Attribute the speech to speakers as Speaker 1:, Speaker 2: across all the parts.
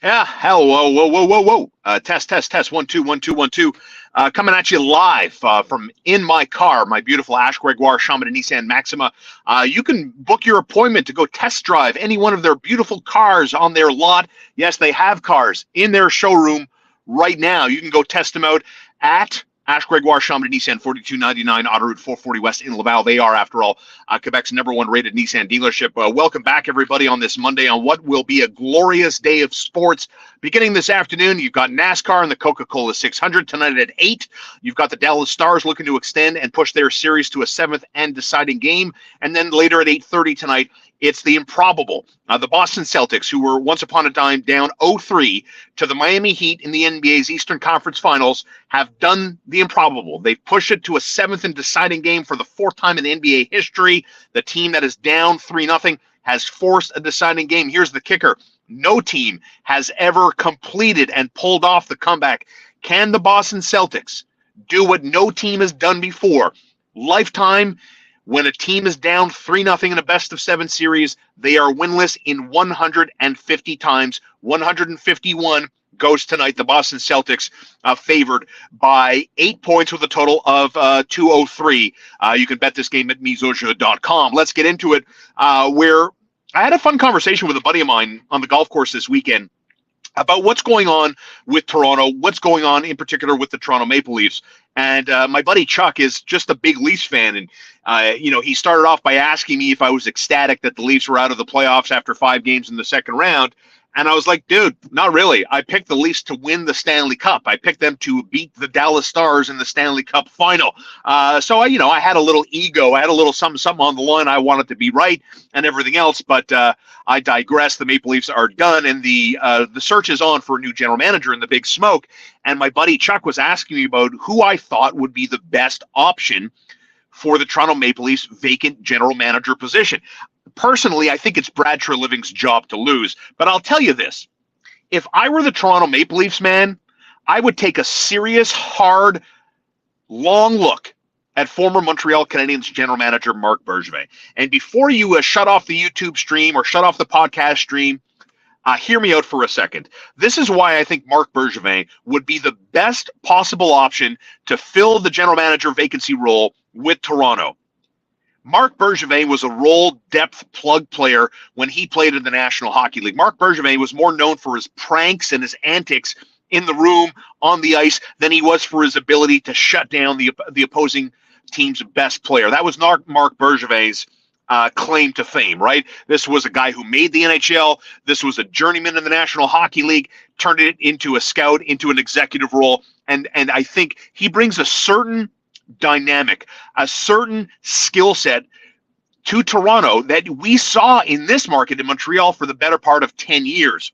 Speaker 1: Yeah, hell, whoa. Test. 1, 2, 1, 2, 1, 2. Coming at you live from in my car, my beautiful Ash Gregoire Shaman and Nissan Maxima. You can book your appointment to go test drive any one of their beautiful cars on their lot. Yes, they have cars in their showroom right now. You can go test them out at Ash Gregoire Shaman and Nissan, 4299 Auto Route 440 West in Laval. They are, after all, Quebec's #1 rated Nissan dealership. Welcome back, everybody, on this Monday on what will be a glorious day of sports. Beginning this afternoon, you've got NASCAR and the Coca-Cola 600 tonight at 8. You've got the Dallas Stars looking to extend and push their series to a 7th and deciding game. And then later at 8:30 tonight, it's the improbable. The Boston Celtics, who were once upon a time down 0-3 to the Miami Heat in the NBA's Eastern Conference Finals, have done the improbable. They've pushed it to a 7th and deciding game for the 4th time in the NBA history. The team that is down 3-0 has forced a deciding game. Here's the kicker. No team has ever completed and pulled off the comeback. Can the Boston Celtics do what no team has done before? Lifetime, when a team is down 3-0 in a best-of-7 series, they are winless in 150 times. 151 goes tonight. The Boston Celtics favored by 8 points with a total of 203. You can bet this game at misoja.com. Let's get into it, where I had a fun conversation with a buddy of mine on the golf course this weekend about what's going on with Toronto, what's going on in particular with the Toronto Maple Leafs. And my buddy Chuck is just a big Leafs fan. And, he started off by asking me if I was ecstatic that the Leafs were out of the playoffs after 5 games in the second round. And I was like, dude, not really. I picked the Leafs to win the Stanley Cup. I picked them to beat the Dallas Stars in the Stanley Cup final. So I had a little ego. I had a little something on the line. I wanted to be right and everything else. But I digress. The Maple Leafs are done, and the search is on for a new general manager in the Big Smoke. And my buddy Chuck was asking me about who I thought would be the best option for the Toronto Maple Leafs vacant general manager position. Personally, I think it's Brad Treliving's job to lose. But I'll tell you this. If I were the Toronto Maple Leafs, man, I would take a serious, hard, long look at former Montreal Canadiens general manager Marc Bergevin. And before you shut off the YouTube stream or shut off the podcast stream, hear me out for a second. This is why I think Marc Bergevin would be the best possible option to fill the general manager vacancy role with Toronto. Marc Bergevin was a role depth plug player when he played in the National Hockey League. Marc Bergevin was more known for his pranks and his antics in the room, on the ice, than he was for his ability to shut down the opposing team's best player. That was not Marc Bergevin's claim to fame, right? This was a guy who made the NHL. This was a journeyman in the National Hockey League, turned it into a scout, into an executive role. And I think he brings a certain dynamic, a certain skill set to Toronto that we saw in this market in Montreal for the better part of 10 years.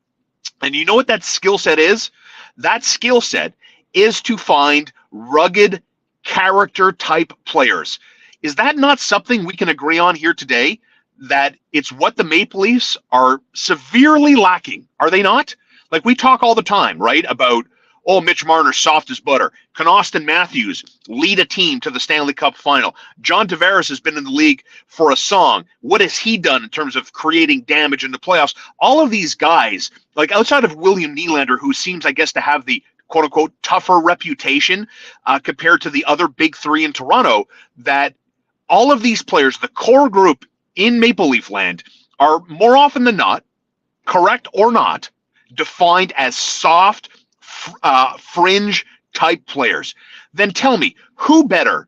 Speaker 1: And you know what that skill set is? That skill set is to find rugged character type players. Is that not something we can agree on here today? That it's what the Maple Leafs are severely lacking, are they not? Like, we talk all the time, right, about Mitch Marner, soft as butter. Can Austin Matthews lead a team to the Stanley Cup final? John Tavares has been in the league for a song. What has he done in terms of creating damage in the playoffs? All of these guys, like outside of William Nylander, who seems, I guess, to have the quote-unquote tougher reputation compared to the other big three in Toronto, that all of these players, the core group in Maple Leaf land, are more often than not, correct or not, defined as soft, fringe type players. Then tell me, who better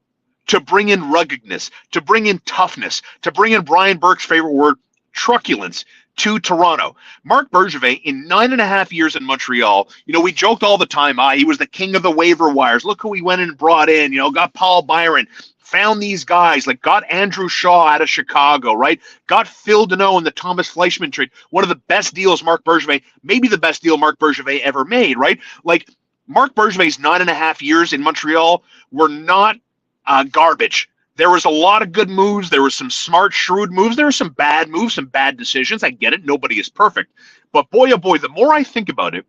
Speaker 1: to bring in ruggedness, to bring in toughness, to bring in Brian Burke's favorite word, truculence, to Toronto? Marc Bergevin, in 9.5 years in Montreal, we joked all the time, he was the king of the waiver wires. Look who he went and brought in, got Paul Byron, found these guys, like got Andrew Shaw out of Chicago, right? Got Phil Deneau in the Thomas Fleischmann trade. One of the best deals Marc Bergevin, maybe the best deal Marc Bergevin ever made, right? Like, Marc Bergevin's 9.5 years in Montreal were not garbage. There was a lot of good moves. There were some smart, shrewd moves. There were some bad moves, some bad decisions. I get it. Nobody is perfect. But boy, oh boy, the more I think about it,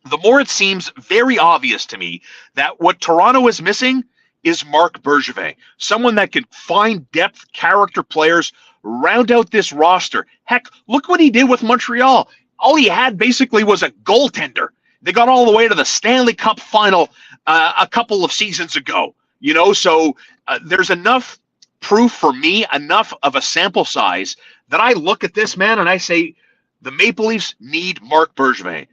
Speaker 1: the more it seems very obvious to me that what Toronto is missing is Marc Bergevin, someone that can find depth, character players, round out this roster. Heck, look what he did with Montreal. all he had basically was a goaltender. They got all the way to the Stanley Cup final a couple of seasons ago, so there's enough proof for me, enough of a sample size that I look at this man and I say the Maple Leafs need Marc Bergevin.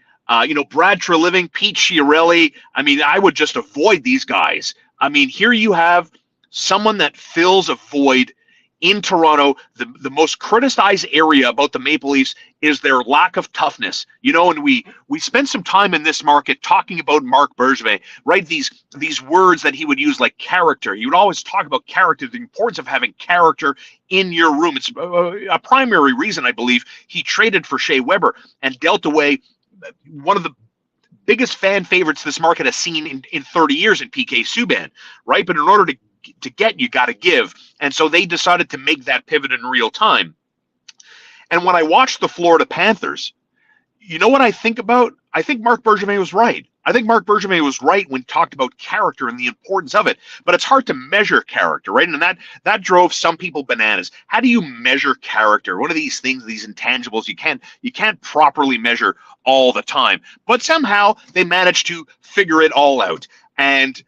Speaker 1: Brad Treliving, Pete Chiarelli. I mean, I would just avoid these guys. I mean, here you have someone that fills a void in Toronto. The most criticized area about the Maple Leafs is their lack of toughness. And we spent some time in this market talking about Marc Bergevin, right? These words that he would use, like character. He would always talk about character, the importance of having character in your room. It's a primary reason, I believe, he traded for Shea Weber and dealt away one of the biggest fan favorites this market has seen in 30 years in PK Subban, right? But in order to get, you got to give. And so they decided to make that pivot in real time. And when I watched the Florida Panthers, you know what I think about? I think Marc Bergevin was right. I think Marc Bergevin was right when he talked about character and the importance of it. But it's hard to measure character, right? And that drove some people bananas. How do you measure character? One of these things, these intangibles, you can't properly measure all the time. But somehow they managed to figure it all out. And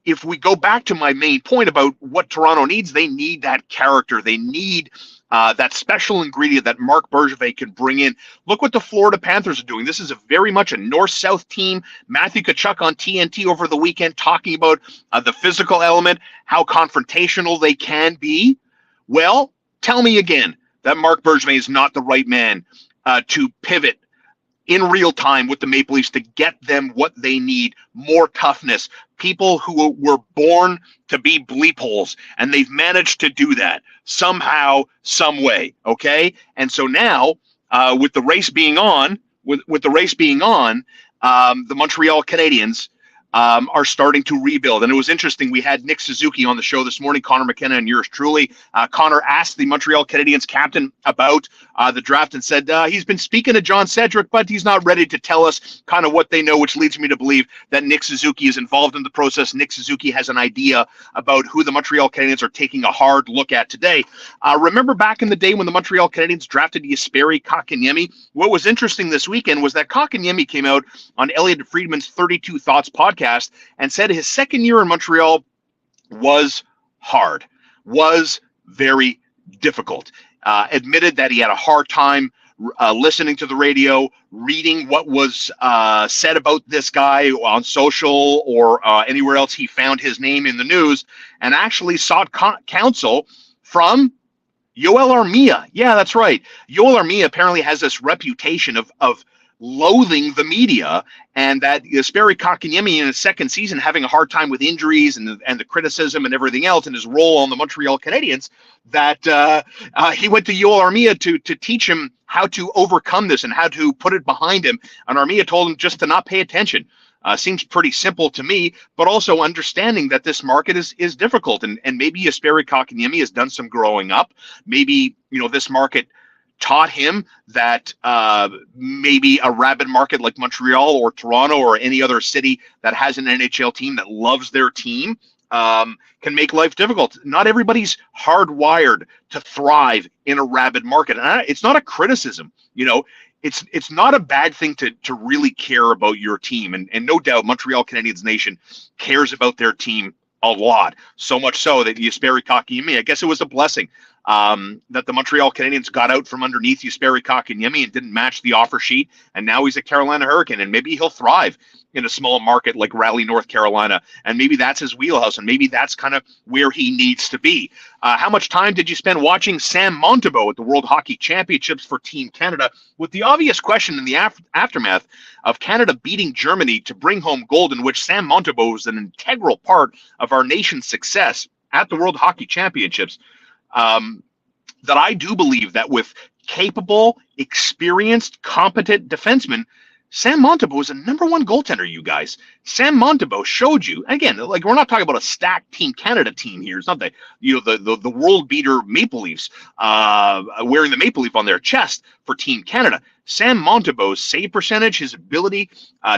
Speaker 1: if we go back to my main point about what Toronto needs, they need that character. They need that special ingredient that Marc Bergevin can bring in. Look what the Florida Panthers are doing. This is very much a north-south team. Matthew Tkachuk on TNT over the weekend talking about the physical element, how confrontational they can be. Well, tell me again that Marc Bergevin is not the right man to pivot in real time with the Maple Leafs to get them what they need, more toughness, people who were born to be bleep holes, and they've managed to do that somehow, some way, okay? And so now, with the race being on, the Montreal Canadiens are starting to rebuild. And it was interesting. We had Nick Suzuki on the show this morning, Connor McKenna and yours truly. Connor asked the Montreal Canadiens captain about the draft and said he's been speaking to John Cedric, but he's not ready to tell us kind of what they know, which leads me to believe that Nick Suzuki is involved in the process. Nick Suzuki has an idea about who the Montreal Canadiens are taking a hard look at today. Remember back in the day when the Montreal Canadiens drafted Jesperi Kotkaniemi? What was interesting this weekend was that Kotkaniemi came out on Elliot Friedman's 32 Thoughts podcast and said his second year in Montreal was hard, was very difficult. Admitted that he had a hard time listening to the radio, reading what was said about this guy on social or anywhere else he found his name in the news, and actually sought counsel from Yoel Armia. Yeah, that's right. Yoel Armia apparently has this reputation of loathing the media, and that Jesperi Kotkaniemi in his second season having a hard time with injuries and the criticism and everything else in his role on the Montreal Canadiens, that he went to Yoel Armia to teach him how to overcome this and how to put it behind him. And Armia told him just to not pay attention. Seems pretty simple to me, but also understanding that this market is difficult, and maybe Jesperi Kotkaniemi has done some growing up. Maybe this market taught him that maybe a rabid market like Montreal or Toronto or any other city that has an NHL team that loves their team can make life difficult. Not everybody's hardwired to thrive in a rabid market. And it's not a criticism, it's not a bad thing to really care about your team. And no doubt Montreal Canadiens Nation cares about their team a lot, so much so that Jesperi Kotkaniemi, I guess it was a blessing that the Montreal Canadiens got out from underneath Jesperi Kotkaniemi and didn't match the offer sheet, and now he's a Carolina Hurricane, and maybe he'll thrive in a small market like Raleigh, North Carolina, and maybe that's his wheelhouse, and maybe that's kind of where he needs to be. How much time did you spend watching Sam Montembault at the World Hockey Championships for Team Canada, with the obvious question in the aftermath of Canada beating Germany to bring home gold, in which Sam Montembault was an integral part of our nation's success at the World Hockey Championships? That I do believe that with capable, experienced, competent defensemen, Sam Montembault is a #1 goaltender, you guys. Sam Montembault showed you, again, like, we're not talking about a stacked Team Canada team here. It's not the world beater Maple Leafs wearing the Maple Leaf on their chest for Team Canada. Sam Montembault's save percentage, his ability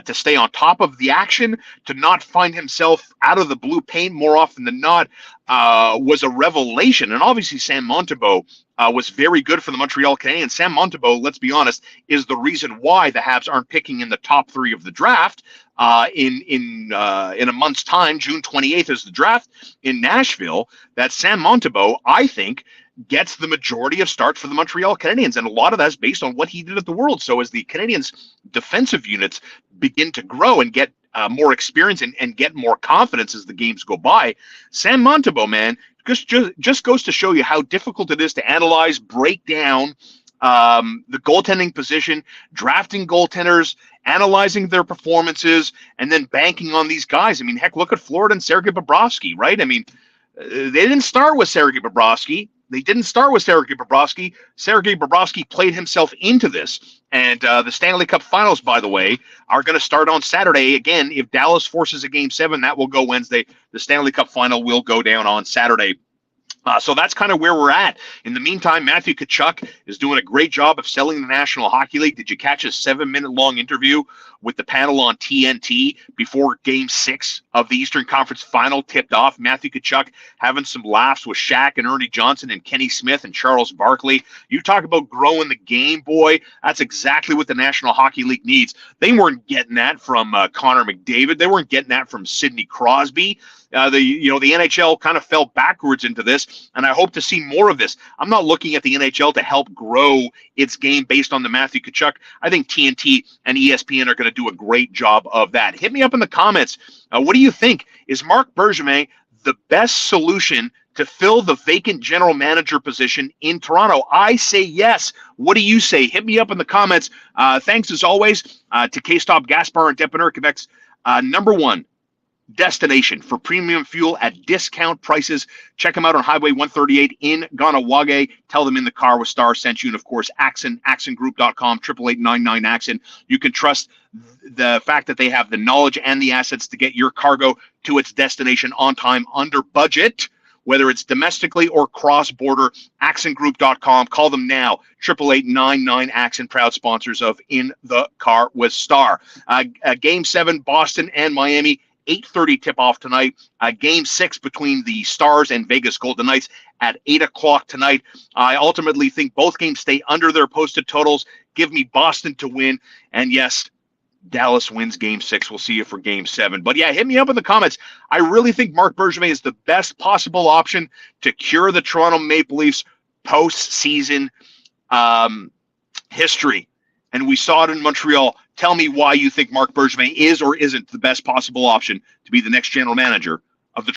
Speaker 1: to stay on top of the action, to not find himself out of the blue paint more often than not, was a revelation. And obviously, Sam Montembault was very good for the Montreal Canadiens. Sam Montembault, let's be honest, is the reason why the Habs aren't picking in the top 3 of the draft in a month's time. June 28th is the draft in Nashville. That Sam Montembault, I think, gets the majority of starts for the Montreal Canadiens, and a lot of that's based on what he did at the World. So as the Canadiens' defensive units begin to grow and get more experience and get more confidence as the games go by, Sam Montembault, man, just goes to show you how difficult it is to analyze, break down the goaltending position, drafting goaltenders, analyzing their performances, and then banking on these guys. I mean, heck, look at Florida and Sergei Bobrovsky, right? I mean, they didn't start with Sergei Bobrovsky. Sergei Bobrovsky played himself into this. And the Stanley Cup Finals, by the way, are going to start on Saturday. Again, if Dallas forces a Game 7, that will go Wednesday. The Stanley Cup Final will go down on Saturday. So that's kind of where we're at. In the meantime, Matthew Tkachuk is doing a great job of selling the National Hockey League. Did you catch a 7-minute-long interview with the panel on TNT before Game 6 of the Eastern Conference Final tipped off? Matthew Tkachuk having some laughs with Shaq and Ernie Johnson and Kenny Smith and Charles Barkley. You talk about growing the game, boy. That's exactly what the National Hockey League needs. They weren't getting that from Connor McDavid. They weren't getting that from Sidney Crosby. The NHL kind of fell backwards into this, and I hope to see more of this. I'm not looking at the NHL to help grow its game based on the Matthew Tkachuk. I think TNT and ESPN are going to do a great job of that. Hit me up in the comments. What do you think? Is Marc Bergevin the best solution to fill the vacant general manager position in Toronto? I say yes. What do you say? Hit me up in the comments. Thanks as always to K-Stop Gas Bar and Depanneur, Quebec's #1 destination for premium fuel at discount prices. Check them out on Highway 138 in Ganawage. Tell them In the Car with Star sent you. And of course, AxonGroup.com, 888-99-AXON. You can trust the fact that they have the knowledge and the assets to get your cargo to its destination on time, under budget, whether it's domestically or cross-border. AxonGroup.com. Call them now. 888-99-AXON, proud sponsors of In the Car with Star. Game 7, Boston and Miami. 8:30 tip-off tonight. Game 6 between the Stars and Vegas Golden Knights at 8 o'clock tonight. I ultimately think both games stay under their posted totals. Give me Boston to win. And yes, Dallas wins Game 6. We'll see you for Game 7. But yeah, hit me up in the comments. I really think Marc Bergevin is the best possible option to cure the Toronto Maple Leafs postseason history. And we saw it in Montreal. Tell me why you think Marc Bergevin is or isn't the best possible option to be the next general manager